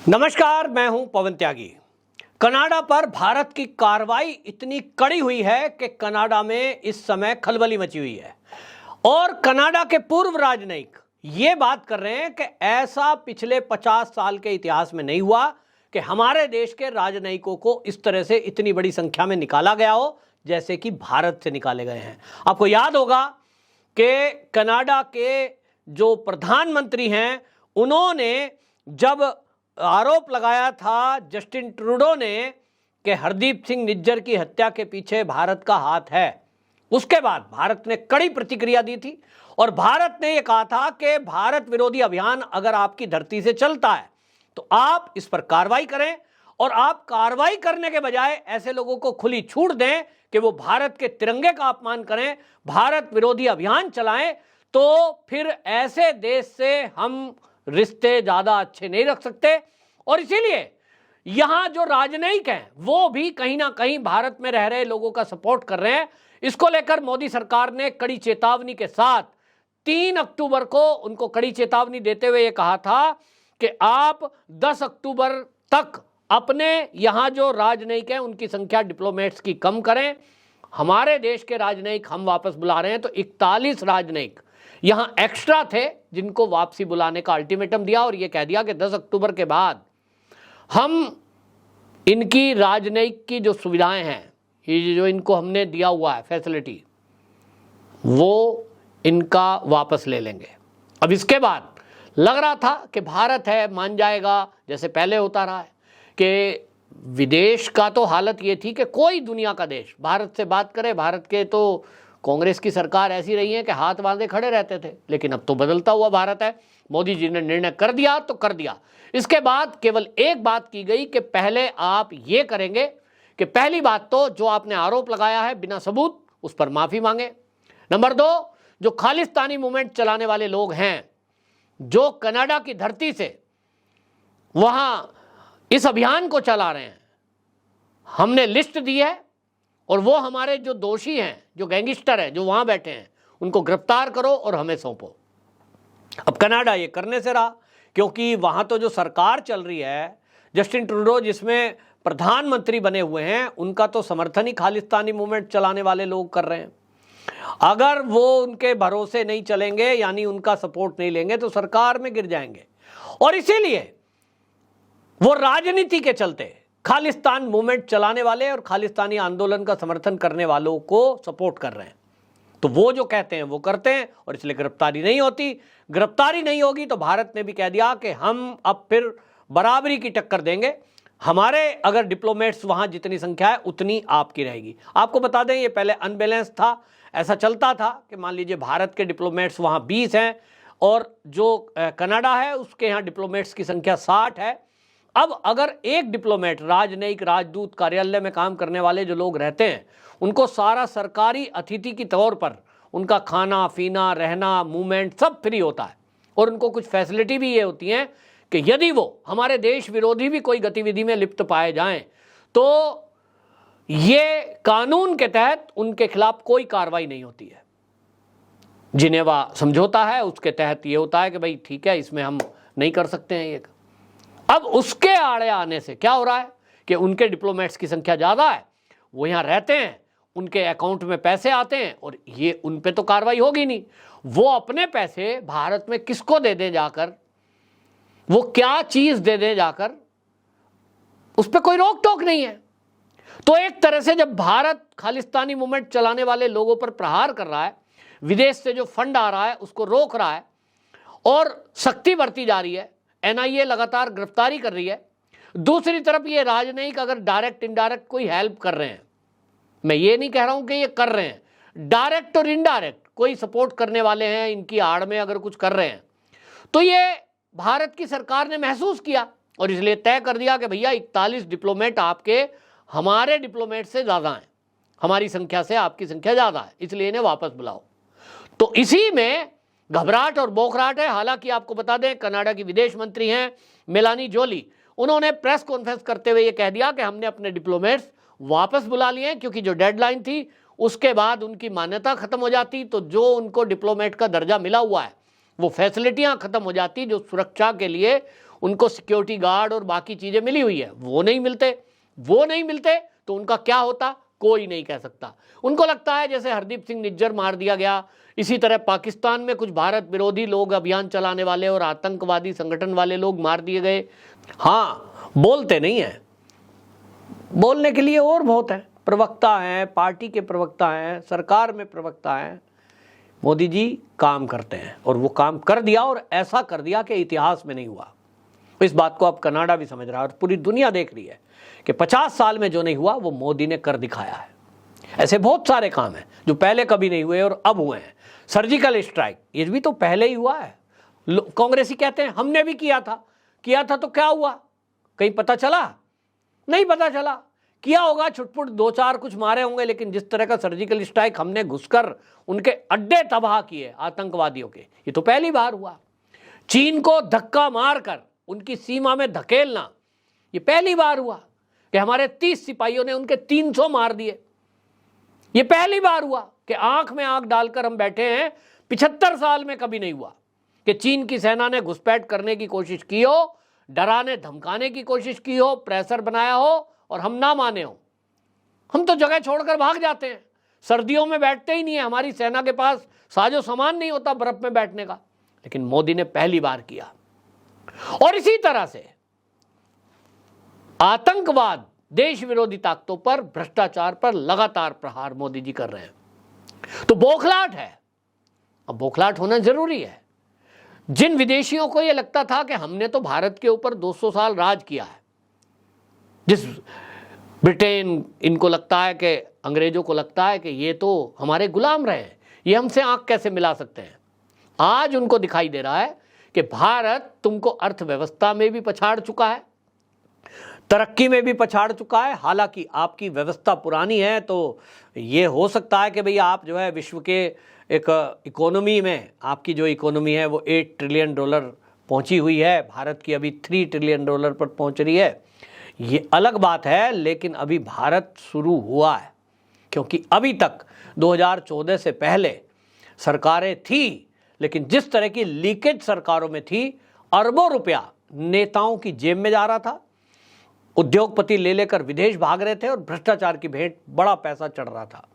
नमस्कार, मैं हूं पवन त्यागी। कनाडा पर भारत की कार्रवाई इतनी कड़ी हुई है कि कनाडा में इस समय खलबली मची हुई है और कनाडा के पूर्व राजनयिक ये बात कर रहे हैं कि ऐसा पिछले 50 साल के इतिहास में नहीं हुआ कि हमारे देश के राजनयिकों को इस तरह से इतनी बड़ी संख्या में निकाला गया हो जैसे कि भारत से निकाले गए हैं। आपको याद होगा कि कनाडा के जो प्रधानमंत्री हैं उन्होंने जब आरोप लगाया था जस्टिन ट्रूडो ने कि हरदीप सिंह निज्जर की हत्या के पीछे भारत का हाथ है, उसके बाद भारत ने कड़ी प्रतिक्रिया दी थी और भारत ने यह कहा था कि भारत विरोधी अभियान अगर आपकी धरती से चलता है तो आप इस पर कार्रवाई करें और आप कार्रवाई करने के बजाय ऐसे लोगों को खुली छूट दें कि वो भारत के तिरंगे का अपमान करें, भारत विरोधी अभियान चलाएं, तो फिर ऐसे देश से हम रिश्ते ज्यादा अच्छे नहीं रख सकते। और इसीलिए यहां जो राजनयिक हैं वो भी कहीं ना कहीं भारत में रह रहे लोगों का सपोर्ट कर रहे हैं। इसको लेकर मोदी सरकार ने कड़ी चेतावनी के साथ 3 अक्टूबर को उनको कड़ी चेतावनी देते हुए ये कहा था कि आप 10 अक्टूबर तक अपने यहां जो राजनयिक हैं उनकी संख्या डिप्लोमेट्स की कम करें। हमारे देश के राजनयिक हम वापस बुला रहे हैं, तो 41 राजनयिक यहां एक्स्ट्रा थे जिनको वापसी बुलाने का अल्टीमेटम दिया और यह कह दिया कि 10 अक्टूबर के बाद हम इनकी राजनयिक की जो सुविधाएं हैं, ये जो इनको हमने दिया हुआ है फैसिलिटी, वो इनका वापस ले लेंगे। अब इसके बाद लग रहा था कि भारत है मान जाएगा, जैसे पहले होता रहा है कि विदेश का तो हालत ये थी कि कोई दुनिया का देश भारत से बात करे। भारत के तो कांग्रेस की सरकार ऐसी रही है कि हाथ बांधे खड़े रहते थे, लेकिन अब तो बदलता हुआ भारत है। मोदी जी ने निर्णय कर दिया तो कर दिया। इसके बाद केवल एक बात की गई कि पहले आप ये करेंगे कि पहली बात तो जो आपने आरोप लगाया है बिना सबूत उस पर माफी मांगे। नंबर 2, जो खालिस्तानी मूवमेंट चलाने वाले लोग हैं जो कनाडा की धरती से वहां इस अभियान को चला रहे हैं, हमने लिस्ट दी है और वो हमारे जो दोषी हैं, जो गैंगस्टर हैं, जो वहां बैठे हैं, उनको गिरफ्तार करो और हमें सौंपो। अब कनाडा ये करने से रहा क्योंकि वहां तो जो सरकार चल रही है, जस्टिन ट्रूडो जिसमें प्रधानमंत्री बने हुए हैं, उनका तो समर्थन ही खालिस्तानी मूवमेंट चलाने वाले लोग कर रहे हैं। अगर वो उनके भरोसे नहीं चलेंगे यानी उनका सपोर्ट नहीं लेंगे तो सरकार में गिर जाएंगे। और इसीलिए वो राजनीति के चलते खालिस्तान मूवमेंट चलाने वाले और खालिस्तानी आंदोलन का समर्थन करने वालों को सपोर्ट कर रहे हैं। तो वो जो कहते हैं वो करते हैं और इसलिए गिरफ्तारी नहीं होती। गिरफ्तारी नहीं होगी तो भारत ने भी कह दिया कि हम अब फिर बराबरी की टक्कर देंगे। हमारे अगर डिप्लोमेट्स वहां जितनी संख्या है उतनी आपकी रहेगी। आपको बता दें ये पहले अनबैलेंस था, ऐसा चलता था कि मान लीजिए भारत के डिप्लोमेट्स वहां 20 हैं और जो कनाडा है उसके यहाँ डिप्लोमेट्स की संख्या 60 है। अब अगर एक डिप्लोमेट, राजनयिक, राजदूत, कार्यालय में काम करने वाले जो लोग रहते हैं, उनको सारा सरकारी अतिथि की तौर पर उनका खाना पीना, रहना, मूवमेंट सब फ्री होता है और उनको कुछ फैसिलिटी भी ये होती हैं कि यदि वो हमारे देश विरोधी भी कोई गतिविधि में लिप्त पाए जाएं तो ये कानून के तहत उनके खिलाफ कोई कार्रवाई नहीं होती है। जिनेवा समझौता है उसके तहत ये होता है कि भाई ठीक है, इसमें हम नहीं कर सकते हैं ये। अब उसके आड़े आने से क्या हो रहा है कि उनके डिप्लोमेट्स की संख्या ज्यादा है, वो यहां रहते हैं, उनके अकाउंट में पैसे आते हैं और ये उन पे तो कार्रवाई होगी नहीं। वो अपने पैसे भारत में किसको दे दें जाकर, वो क्या चीज दे दें जाकर, उस पर कोई रोक टोक नहीं है। तो एक तरह से जब भारत खालिस्तानी मूवमेंट चलाने वाले लोगों पर प्रहार कर रहा है, विदेश से जो फंड आ रहा है उसको रोक रहा है और सख्ती बरती जा रही है, एनआईए लगातार गिरफ्तारी कर रही है, दूसरी तरफ ये राजनयिक अगर डायरेक्ट इनडायरेक्ट कोई हेल्प कर रहे हैं, मैं ये नहीं कह रहा हूं कि ये कर रहे हैं, डायरेक्ट और इनडायरेक्ट कोई सपोर्ट करने वाले हैं, इनकी आड़ में अगर कुछ कर रहे हैं, तो ये भारत की सरकार ने महसूस किया और इसलिए तय कर दिया कि भैया 41 डिप्लोमेट आपके हमारे डिप्लोमेट से ज्यादा हैं, हमारी संख्या से आपकी संख्या ज्यादा है, इसलिए इन्हें वापस बुलाओ। तो इसी में घबराहट और बोखराहट है। हालांकि आपको बता दें कनाडा की विदेश मंत्री हैं मेलानी जोली, उन्होंने प्रेस कॉन्फ्रेंस करते हुए ये कह दिया कि हमने अपने डिप्लोमेट्स वापस बुला लिए हैं क्योंकि जो डेडलाइन थी उसके बाद उनकी मान्यता खत्म हो जाती तो जो उनको डिप्लोमेट का दर्जा मिला हुआ है वो फैसिलिटियां खत्म हो जाती जो सुरक्षा के लिए उनको सिक्योरिटी गार्ड और बाकी चीजें मिली हुई है, वो नहीं मिलते तो उनका क्या होता कोई नहीं कह सकता। उनको लगता है जैसे हरदीप सिंह निज्जर मार दिया गया, इसी तरह पाकिस्तान में कुछ भारत विरोधी लोग, अभियान चलाने वाले और आतंकवादी संगठन वाले लोग मार दिए गए। हाँ, बोलते नहीं है, बोलने के लिए और बहुत है, प्रवक्ता हैं, पार्टी के प्रवक्ता हैं, सरकार में प्रवक्ता हैं। मोदी जी काम करते हैं और वो काम कर दिया, और ऐसा कर दिया कि इतिहास में नहीं हुआ। इस बात को अब कनाडा भी समझ रहा है और पूरी दुनिया देख रही है कि 50 साल में जो नहीं हुआ वो मोदी ने कर दिखाया है। ऐसे बहुत सारे काम हैं जो पहले कभी नहीं हुए और अब हुए हैं। सर्जिकल स्ट्राइक, ये भी तो पहले ही हुआ है। कांग्रेसी कहते हैं हमने भी किया था तो क्या हुआ, कहीं पता चला? नहीं पता चला। किया होगा, छुटपुट 2-4 कुछ मारे होंगे, लेकिन जिस तरह का सर्जिकल स्ट्राइक हमने घुसकर उनके अड्डे तबाह किए आतंकवादियों के, ये तो पहली बार हुआ। चीन को धक्का मारकर उनकी सीमा में धकेलना, ये पहली बार हुआ कि हमारे 30 सिपाहियों ने उनके 300 मार दिए। ये पहली बार हुआ कि आंख में आंख डालकर हम बैठे हैं। 75 साल में कभी नहीं हुआ कि चीन की सेना ने घुसपैठ करने की कोशिश की हो, डराने धमकाने की कोशिश की हो, प्रेशर बनाया हो और हम ना माने हो। हम तो जगह छोड़कर भाग जाते हैं, सर्दियों में बैठते ही नहीं है, हमारी सेना के पास साजो सामान नहीं होता बर्फ में बैठने का। लेकिन मोदी ने पहली बार किया। और इसी तरह से आतंकवाद, देश विरोधी ताकतों पर, भ्रष्टाचार पर लगातार प्रहार मोदी जी कर रहे हैं। तो बौखलाहट है, अब बौखलाहट होना जरूरी है। जिन विदेशियों को यह लगता था कि हमने तो भारत के ऊपर 200 साल राज किया है, जिस ब्रिटेन, इनको लगता है कि अंग्रेजों को लगता है कि ये तो हमारे गुलाम रहे हैं, ये हमसे आंख कैसे मिला सकते हैं। आज उनको दिखाई दे रहा है कि भारत तुमको अर्थव्यवस्था में भी पछाड़ चुका है, तरक्की में भी पछाड़ चुका है। हालांकि आपकी व्यवस्था पुरानी है, तो ये हो सकता है कि भैया आप जो है विश्व के एक इकोनॉमी में, आपकी जो इकोनॉमी है वो $8 ट्रिलियन पहुंची हुई है, भारत की अभी $3 ट्रिलियन पर पहुंच रही है, ये अलग बात है। लेकिन अभी भारत शुरू हुआ है, क्योंकि अभी तक 2014 से पहले सरकारें थी, लेकिन जिस तरह की लीकेज सरकारों में थी, अरबों रुपया नेताओं की जेब में जा रहा था, उद्योगपति ले लेकर विदेश भाग रहे थे और भ्रष्टाचार की भेंट बड़ा पैसा चढ़ रहा था।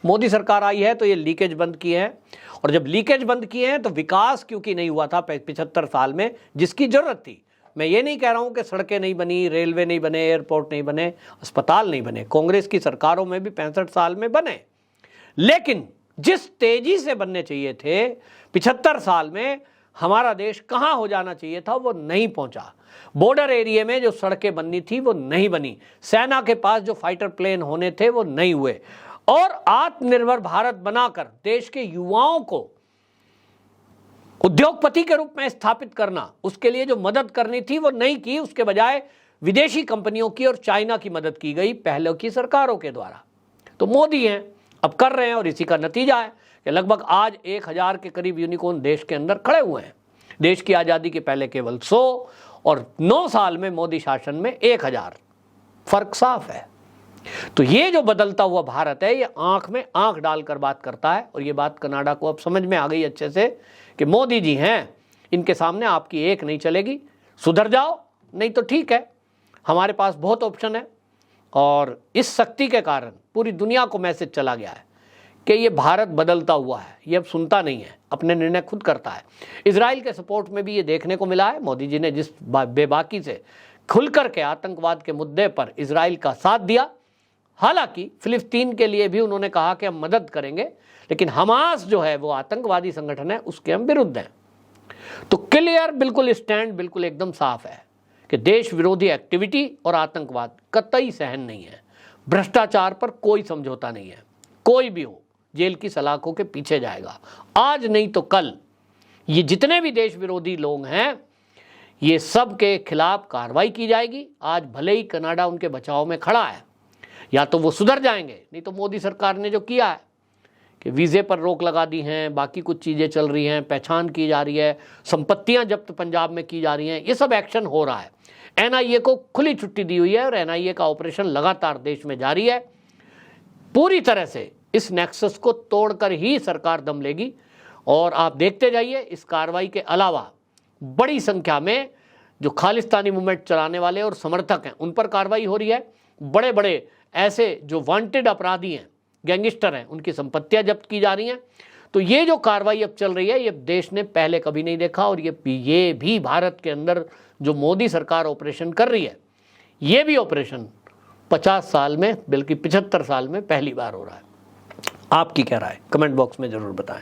मोदी सरकार आई है तो ये लीकेज बंद किए हैं, और जब लीकेज बंद किए हैं तो विकास क्योंकि नहीं हुआ था 75 साल में जिसकी जरूरत थी। मैं ये नहीं कह रहा हूं कि सड़कें नहीं बनी, रेलवे नहीं बने, एयरपोर्ट नहीं बने, अस्पताल नहीं बने, कांग्रेस की सरकारों में भी 65 साल में बने, लेकिन जिस तेजी से बनने चाहिए थे 75 साल में हमारा देश कहां हो जाना चाहिए था वो नहीं पहुंचा। बॉर्डर एरिया में जो सड़कें बननी थी वो नहीं बनी, सेना के पास जो फाइटर प्लेन होने थे वो नहीं हुए, और आत्मनिर्भर भारत बनाकर देश के युवाओं को उद्योगपति के रूप में स्थापित करना, उसके लिए जो मदद करनी थी वो नहीं की, उसके बजाय विदेशी कंपनियों की और चाइना की मदद की गई पहले की सरकारों के द्वारा। तो मोदी हैं, अब कर रहे हैं, और इसी का नतीजा है कि लगभग आज 1000 के करीब यूनिकॉर्न देश के अंदर खड़े हुए हैं। देश की आज़ादी के पहले केवल 100 और 9 साल में मोदी शासन में 1000, फर्क साफ है। तो ये जो बदलता हुआ भारत है, ये आंख में आंख डालकर बात करता है, और ये बात कनाडा को अब समझ में आ गई अच्छे से कि मोदी जी हैं, इनके सामने आपकी एक नहीं चलेगी, सुधर जाओ, नहीं तो ठीक है, हमारे पास बहुत ऑप्शन है। और इस शक्ति के कारण पूरी दुनिया को मैसेज चला गया है कि ये भारत बदलता हुआ है, ये अब सुनता नहीं है, अपने निर्णय खुद करता है। इजराइल के सपोर्ट में भी ये देखने को मिला है। मोदी जी ने जिस बेबाकी से खुलकर के आतंकवाद के मुद्दे पर इजराइल का साथ दिया, हालांकि फिलिस्तीन के लिए भी उन्होंने कहा कि हम मदद करेंगे, लेकिन हमास जो है वो आतंकवादी संगठन है, उसके हम विरुद्ध हैं। तो क्लियर बिल्कुल स्टैंड बिल्कुल एकदम साफ है कि देश विरोधी एक्टिविटी और आतंकवाद कतई सहन नहीं है, भ्रष्टाचार पर कोई समझौता नहीं है, कोई भी हो जेल की सलाखों के पीछे जाएगा, आज नहीं तो कल। ये जितने भी देश विरोधी लोग हैं, ये सब के खिलाफ कार्रवाई की जाएगी। आज भले ही कनाडा उनके बचाव में खड़ा है, या तो वो सुधर जाएंगे, नहीं तो मोदी सरकार ने जो किया है कि वीज़े पर रोक लगा दी हैं, बाकी कुछ चीज़ें चल रही हैं, पहचान की जा रही है, संपत्तियां जब्त पंजाब में की जा रही हैं, ये सब एक्शन हो रहा है। एनआईए को खुली छुट्टी दी हुई है और एनआईए का ऑपरेशन लगातार देश में जारी है। पूरी तरह से इस नेक्सस को तोड़कर ही सरकार दम लेगी, और आप देखते जाइए, इस कार्रवाई के अलावा बड़ी संख्या में जो खालिस्तानी मूवमेंट चलाने वाले और समर्थक हैं उन पर कार्रवाई हो रही है। बड़े बड़े ऐसे जो वांटेड अपराधी हैं, गैंगस्टर हैं, उनकी संपत्तियां जब्त की जा रही हैं। तो ये जो कार्रवाई अब चल रही है ये देश ने पहले कभी नहीं देखा, और ये भी भारत के अंदर जो मोदी सरकार ऑपरेशन कर रही है, ये भी ऑपरेशन 50 साल में बल्कि 75 साल में पहली बार हो रहा है। आपकी क्या राय, कमेंट बॉक्स में जरूर बताएं।